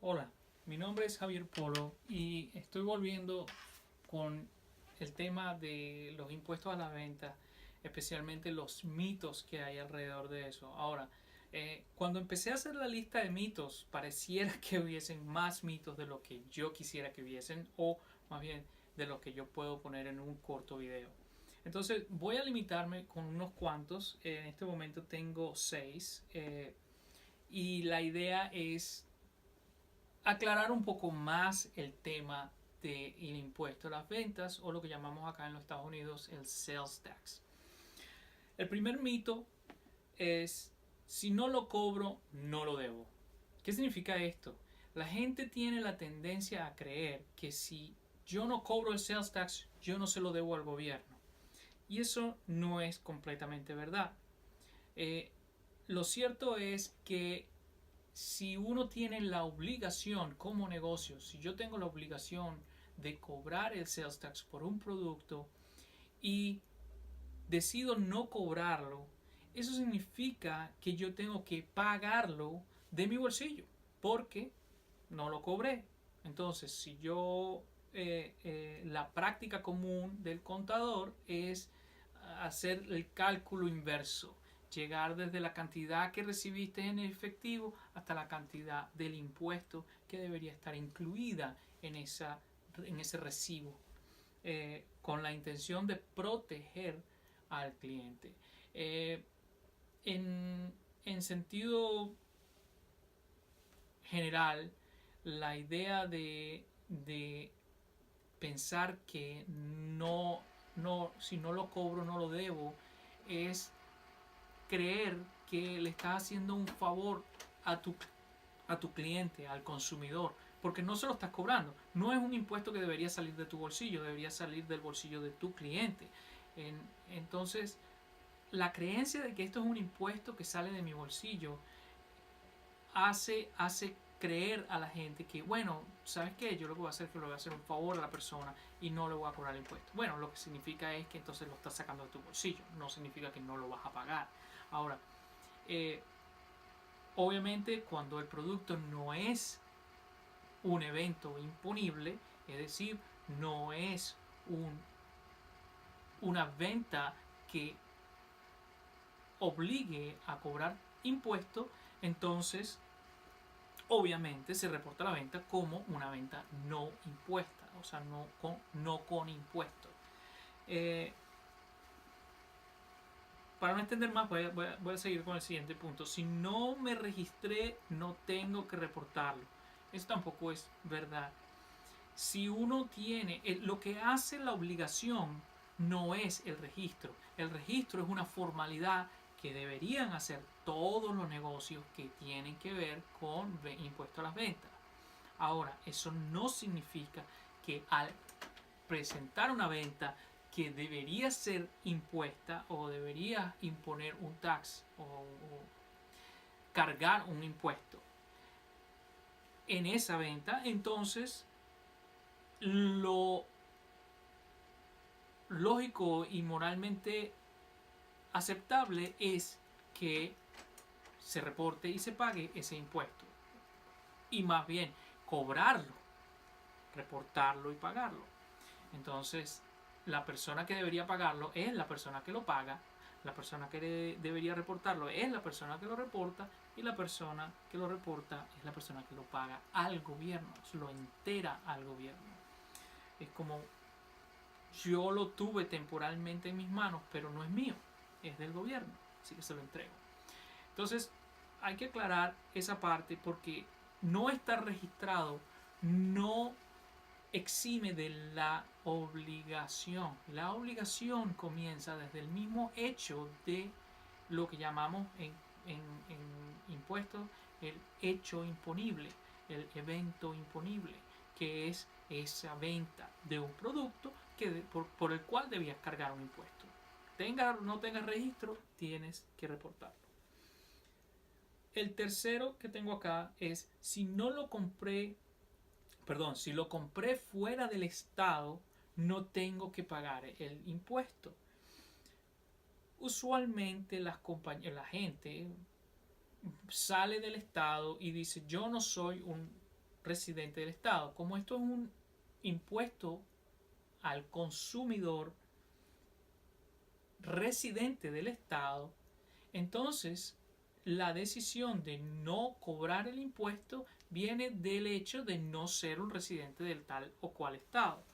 Hola, mi nombre es Javier Polo y estoy volviendo con el tema de los impuestos a la venta, especialmente los mitos que hay alrededor de eso. Ahora, cuando empecé a hacer la lista de mitos, pareciera que hubiesen más mitos de lo que yo quisiera que hubiesen, o más bien de lo que yo puedo poner en un corto video. Entonces voy a limitarme con unos cuantos. En este momento tengo 6, y la idea es aclarar un poco más el tema del impuesto a las ventas, o lo que llamamos acá en los Estados Unidos el sales tax. El primer mito es: si no lo cobro, no lo debo. ¿Qué significa esto? La gente tiene la tendencia a creer que si yo no cobro el sales tax, yo no se lo debo al gobierno. Y eso no es completamente verdad. Eh, lo cierto es que si uno tiene la obligación como negocio, si yo tengo la obligación de cobrar el sales tax por un producto y decido no cobrarlo, eso significa que yo tengo que pagarlo de mi bolsillo porque no lo cobré. Entonces, si yo la práctica común del contador es hacer el cálculo inverso, llegar desde la cantidad que recibiste en efectivo hasta la cantidad del impuesto que debería estar incluida en ese recibo, con la intención de proteger al cliente. Eh, en, en sentido general, la idea de pensar que si no lo cobro no lo debo es creer que le estás haciendo un favor a tu cliente, al consumidor, porque no se lo estás cobrando. No es un impuesto que debería salir de tu bolsillo, debería salir del bolsillo de tu cliente. Entonces, la creencia de que esto es un impuesto que sale de mi bolsillo hace creer a la gente que, bueno, ¿sabes qué? Yo lo que voy a hacer es que le voy a hacer un favor a la persona y no le voy a cobrar el impuesto. Bueno, lo que significa es que entonces lo estás sacando de tu bolsillo, no significa que no lo vas a pagar. Ahora, eh, obviamente cuando el producto no es un evento imponible, es decir, no es una venta que obligue a cobrar impuestos, entonces obviamente se reporta la venta como una venta no impuesta, o sea, no con impuestos. Eh, para no extender más, voy a seguir con el siguiente punto. Si no me registré, no tengo que reportarlo. Eso tampoco es verdad. Si uno tiene, lo que hace la obligación no es el registro. El registro es una formalidad que deberían hacer todos los negocios que tienen que ver con impuesto a las ventas. Ahora, eso no significa que al presentar una venta que debería ser impuesta o debería imponer un tax o cargar un impuesto en esa venta, entonces lo lógico y moralmente aceptable es que se reporte y se pague ese impuesto. Y más bien, cobrarlo, reportarlo y pagarlo. Entonces, la persona que debería pagarlo es la persona que lo paga, la persona que debería reportarlo es la persona que lo reporta, y la persona que lo reporta es la persona que lo paga al gobierno, lo entera al gobierno. Es como: yo lo tuve temporalmente en mis manos, pero no es mío, es del gobierno, así que se lo entrego. Entonces, hay que aclarar esa parte, porque no estar registrado no exime de la obligación. La obligación comienza desde el mismo hecho de lo que llamamos en impuestos el hecho imponible, el evento imponible, que es esa venta de un producto por el cual debías cargar un impuesto. Tenga o no tengas registro, tienes que reportarlo. El tercero que tengo acá es: si no lo compré, perdón, si lo compré fuera del estado, no tengo que pagar el impuesto. Usualmente la gente sale del estado y dice: yo no soy un residente del Estado. Como esto es un impuesto al consumidor residente del Estado, entonces la decisión de no cobrar el impuesto viene del hecho de no ser un residente del tal o cual Estado.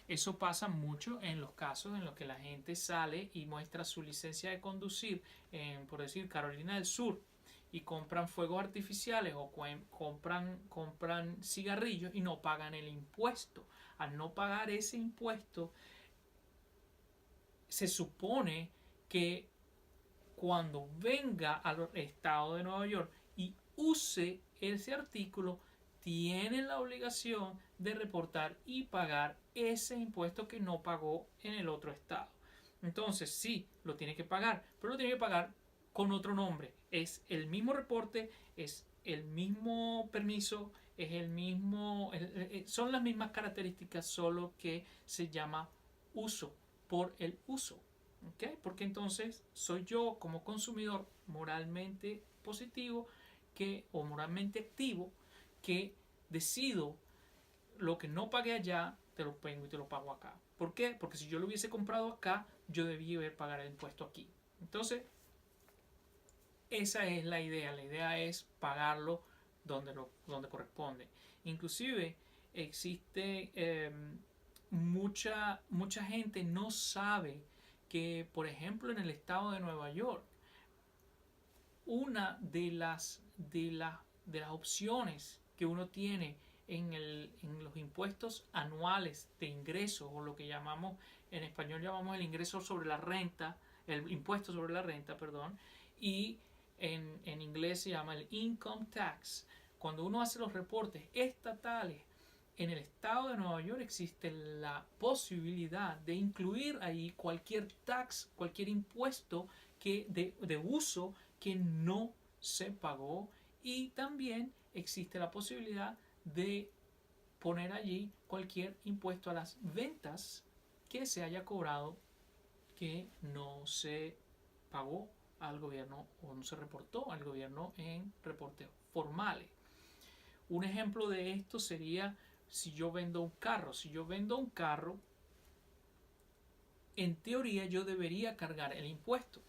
Eso pasa mucho en los casos en los que la gente sale y muestra su licencia de conducir en, por decir, Carolina del Sur, y compran fuegos artificiales o compran cigarrillos y no pagan el impuesto. Al no pagar ese impuesto, se supone que cuando venga al estado de Nueva York y use ese artículo, tiene la obligación de reportar y pagar ese impuesto que no pagó en el otro estado. Entonces sí, lo tiene que pagar, pero lo tiene que pagar con otro nombre. Es el mismo reporte, es el mismo permiso, es el mismo, son las mismas características, solo que se llama uso, por el uso. ¿Okay? Porque entonces soy yo como consumidor moralmente positivo o moralmente activo que decido lo que no pagué allá, te lo pongo y te lo pago acá. ¿Por qué? Porque si yo lo hubiese comprado acá, yo debía haber pagado el impuesto aquí. Entonces, esa es la idea. La idea es pagarlo donde corresponde. Inclusive existe mucha gente no sabe que, por ejemplo, en el estado de Nueva York, una de las opciones que uno tiene en los impuestos anuales de ingresos, o lo que llamamos, en español llamamos el ingreso sobre la renta, el impuesto sobre la renta, perdón, y en inglés se llama el income tax. Cuando uno hace los reportes estatales, en el estado de Nueva York existe la posibilidad de incluir ahí cualquier tax, cualquier impuesto de uso que no se pagó, y también existe la posibilidad de poner allí cualquier impuesto a las ventas que se haya cobrado que no se pagó al gobierno o no se reportó al gobierno en reportes formales. Un ejemplo de esto sería si yo vendo un carro. Si yo vendo un carro, en teoría yo debería cargar el impuesto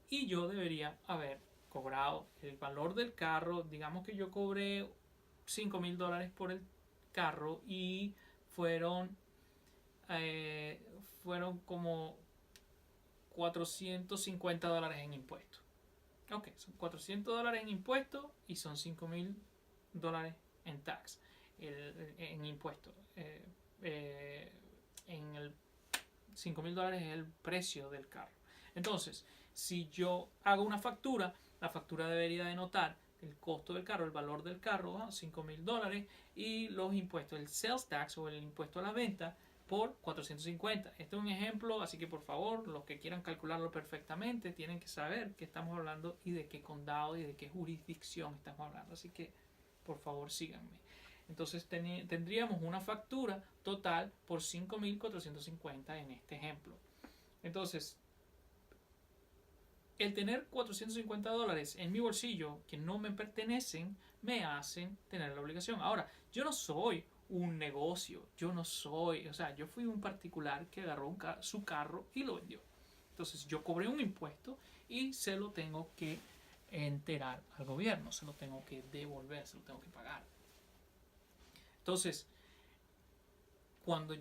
y yo debería haber cobrado el valor del carro. Digamos que yo cobré $5,000 por el carro y fueron como $450 en impuestos. Ok, son $400 en impuestos y son $5,000 en tax, en impuestos. En el $5,000 es el precio del carro. Entonces, si yo hago una factura, la factura debería denotar el costo del carro, el valor del carro, $5,000, y los impuestos, el sales tax o el impuesto a la venta, por 450. Este es un ejemplo, así que por favor, los que quieran calcularlo perfectamente tienen que saber qué estamos hablando y de qué condado y de qué jurisdicción estamos hablando. Así que por favor síganme. Entonces tendríamos una factura total por 5,450 en este ejemplo. Entonces, el tener $450 en mi bolsillo que no me pertenecen me hacen tener la obligación. Ahora, yo no soy un negocio, yo fui un particular que agarró su carro y lo vendió. Entonces yo cobré un impuesto y se lo tengo que enterar al gobierno, se lo tengo que devolver, se lo tengo que pagar. Entonces, como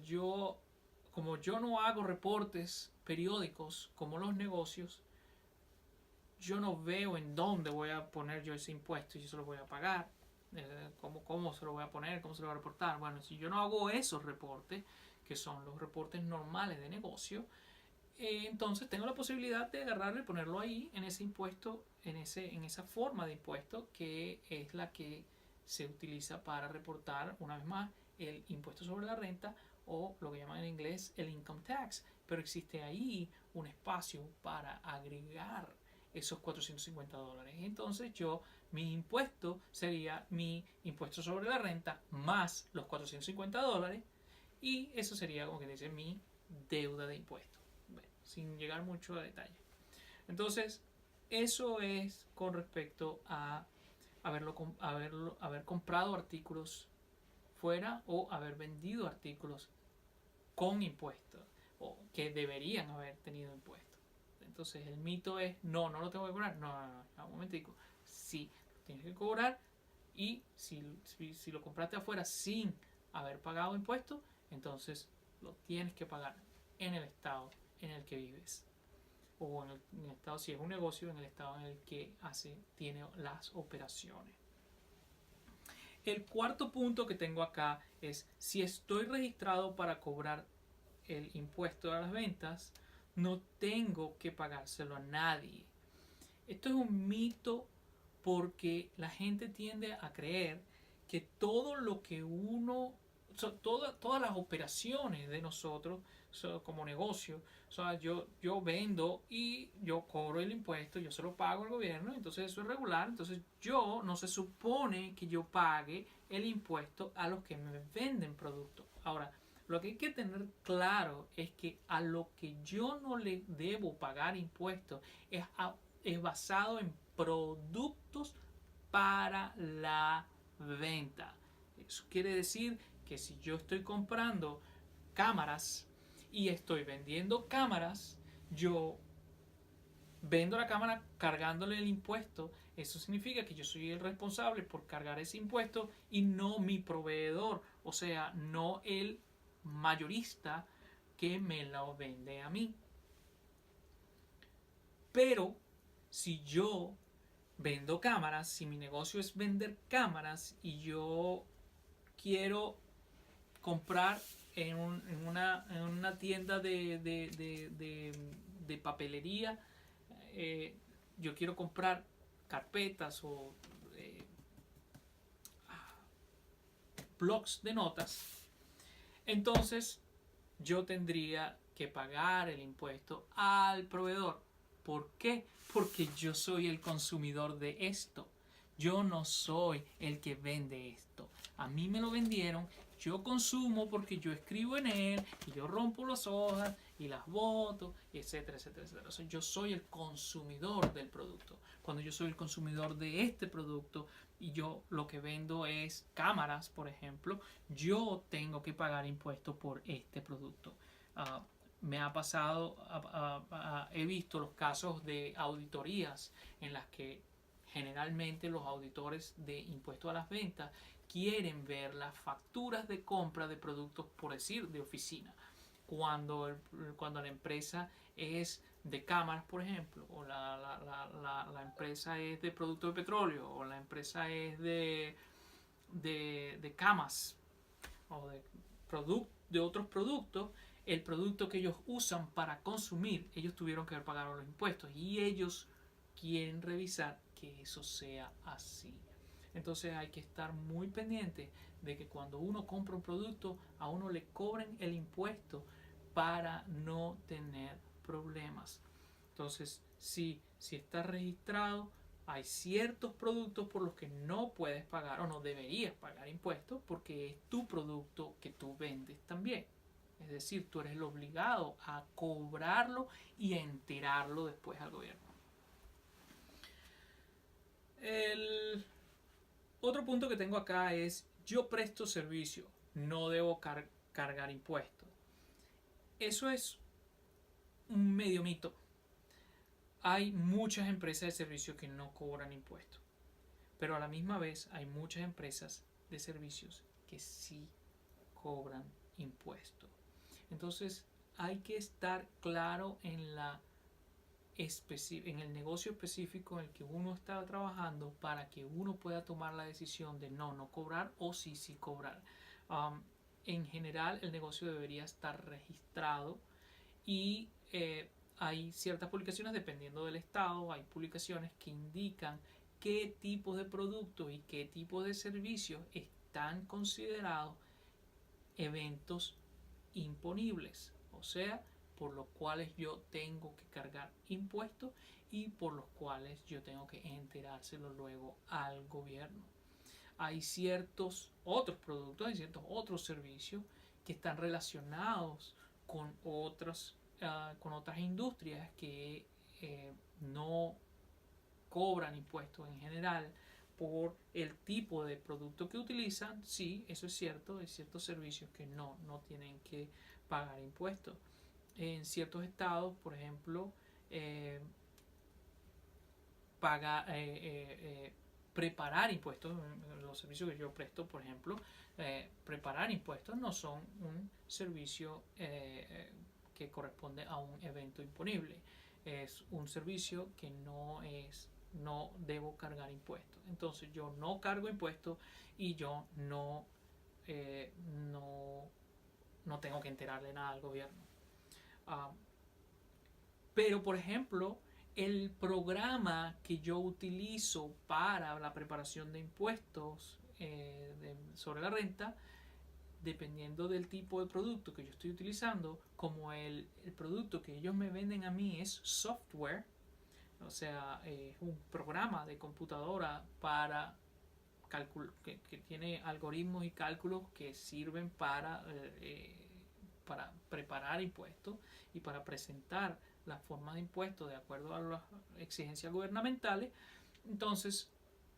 yo no hago reportes periódicos como los negocios, yo no veo en dónde voy a poner yo ese impuesto y yo se lo voy a pagar. ¿Cómo se lo voy a poner? ¿Cómo se lo voy a reportar? Bueno, si yo no hago esos reportes, que son los reportes normales de negocio, entonces tengo la posibilidad de agarrarlo y ponerlo ahí en ese impuesto, en esa forma de impuesto que es la que se utiliza para reportar, una vez más, el impuesto sobre la renta, o lo que llaman en inglés el income tax. Pero existe ahí un espacio para agregar esos $450. Entonces mi impuesto sería mi impuesto sobre la renta más los $450, y eso sería, como que dice, mi deuda de impuestos. Bueno, sin llegar mucho a detalle. Entonces, eso es con respecto a haber comprado artículos fuera o haber vendido artículos con impuestos o que deberían haber tenido impuestos. Entonces el mito es, no lo tengo que cobrar. No, un momentico. Sí, lo tienes que cobrar y si lo compraste afuera sin haber pagado impuestos, entonces lo tienes que pagar en el estado en el que vives. O en el estado, si es un negocio, en el estado en el que tiene las operaciones. El cuarto punto que tengo acá es, si estoy registrado para cobrar el impuesto a las ventas, no tengo que pagárselo a nadie. Esto es un mito porque la gente tiende a creer que todo lo que todas las operaciones de nosotros como negocio, yo vendo y yo cobro el impuesto, yo se lo pago al gobierno, entonces eso es regular, entonces yo no se supone que yo pague el impuesto a los que me venden productos. Ahora, lo que hay que tener claro es que a lo que yo no le debo pagar impuestos es basado en productos para la venta. Eso quiere decir que si yo estoy comprando cámaras y estoy vendiendo cámaras, yo vendo la cámara cargándole el impuesto. Eso significa que yo soy el responsable por cargar ese impuesto y no mi proveedor, o sea, no el mayorista que me lo vende a mí. Pero si yo vendo cámaras, si mi negocio es vender cámaras y yo quiero comprar en una tienda de papelería, yo quiero comprar carpetas o blocs de notas, entonces yo tendría que pagar el impuesto al proveedor. ¿Por qué? Porque yo soy el consumidor de esto. Yo no soy el que vende esto. A mí me lo vendieron, yo consumo porque yo escribo en él y yo rompo las hojas y las boto, etcétera, etcétera, etcétera. O sea, yo soy el consumidor del producto. Cuando yo soy el consumidor de este producto y yo lo que vendo es cámaras, por ejemplo, yo tengo que pagar impuestos por este producto. Me ha pasado, he visto los casos de auditorías en las que generalmente los auditores de impuestos a las ventas quieren ver las facturas de compra de productos, por decir, de oficina. Cuando la empresa es de cámaras, por ejemplo, o la empresa es de productos de petróleo, o la empresa es de camas, o de otros productos, el producto que ellos usan para consumir, ellos tuvieron que haber pagado los impuestos y ellos quieren revisar que eso sea así. Entonces hay que estar muy pendiente de que cuando uno compra un producto, a uno le cobren el impuesto para no tener problemas. Entonces, si está registrado, hay ciertos productos por los que no puedes pagar o no deberías pagar impuestos porque es tu producto que tú vendes también. Es decir, tú eres el obligado a cobrarlo y a enterarlo después al gobierno. El otro punto que tengo acá es, yo presto servicio, no debo cargar impuestos. Eso es un medio mito. Hay muchas empresas de servicio que no cobran impuestos, pero a la misma vez hay muchas empresas de servicios que sí cobran impuestos. Entonces hay que estar claro en el negocio específico en el que uno está trabajando para que uno pueda tomar la decisión de no cobrar o sí cobrar. En general el negocio debería estar registrado y hay ciertas publicaciones, dependiendo del estado, hay publicaciones que indican qué tipos de productos y qué tipos de servicios están considerados eventos imponibles, o sea, por los cuales yo tengo que cargar impuestos y por los cuales yo tengo que enterárselo luego al gobierno. Hay ciertos otros productos, hay ciertos otros servicios que están relacionados con otras industrias que no cobran impuestos en general, por el tipo de producto que utilizan, sí, eso es cierto, hay ciertos servicios que no tienen que pagar impuestos. En ciertos estados, por ejemplo, eh, paga, preparar impuestos, los servicios que yo presto, por ejemplo, preparar impuestos no son un servicio que corresponde a un evento imponible. Es un servicio que no debo cargar impuestos. Entonces yo no cargo impuestos y yo eh, no, no tengo que enterarle nada al gobierno. Uh, pero, por ejemplo, el programa que yo utilizo para la preparación de impuestos sobre la renta, dependiendo del tipo de producto que yo estoy utilizando, como el producto que ellos me venden a mí es software, o sea, es un programa de computadora para que tiene algoritmos y cálculos que sirven para preparar impuestos y para presentar las formas de impuestos de acuerdo a las exigencias gubernamentales. Entonces,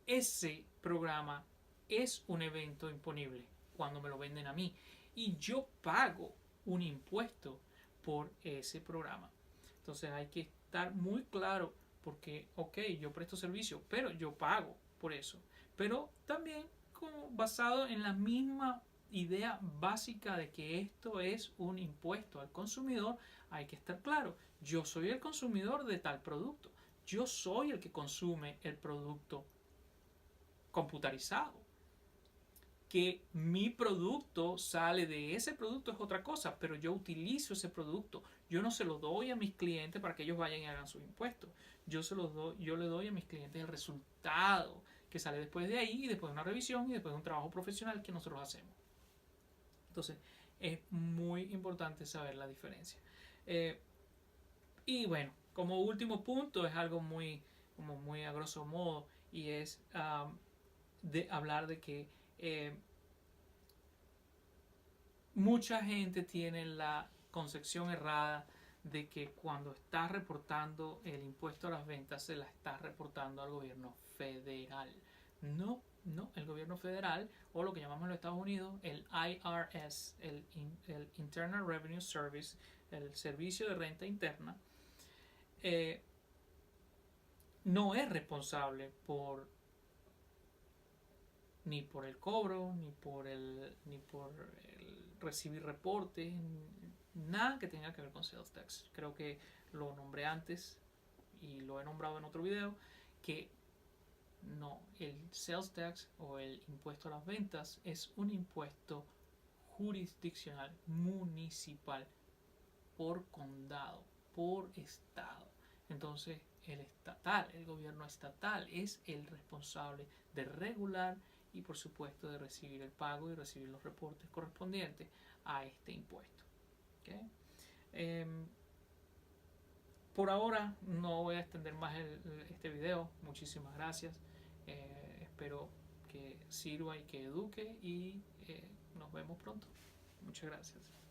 ese programa es un evento imponible cuando me lo venden a mí y yo pago un impuesto por ese programa. Entonces hay que estar muy claro porque, ok, yo presto servicio, pero yo pago por eso. Pero también como basado en la misma idea básica de que esto es un impuesto al consumidor, hay que estar claro, yo soy el consumidor de tal producto, yo soy el que consume el producto computarizado. Que mi producto sale de ese producto es otra cosa, pero yo utilizo ese producto. Yo no se lo doy a mis clientes para que ellos vayan y hagan sus impuestos. Yo le doy a mis clientes el resultado que sale después de ahí, y después de una revisión y después de un trabajo profesional que nosotros hacemos. Entonces, es muy importante saber la diferencia. Y bueno, como último punto es algo muy a grosso modo, y es de hablar de que mucha gente tiene la concepción errada de que cuando estás reportando el impuesto a las ventas se la estás reportando al gobierno federal. No, el gobierno federal, o lo que llamamos en los Estados Unidos el IRS, el Internal Revenue Service, el servicio de renta interna, no es responsable ni por el cobro, ni por el recibir reportes, nada que tenga que ver con sales tax. Creo que lo nombré antes y lo he nombrado en otro video, que no, el sales tax o el impuesto a las ventas es un impuesto jurisdiccional municipal por condado, por estado. Entonces el gobierno estatal es el responsable de regular y por supuesto de recibir el pago y recibir los reportes correspondientes a este impuesto. ¿Okay? Por ahora no voy a extender más este video. Muchísimas gracias. Espero que sirva y que eduque y nos vemos pronto. Muchas gracias.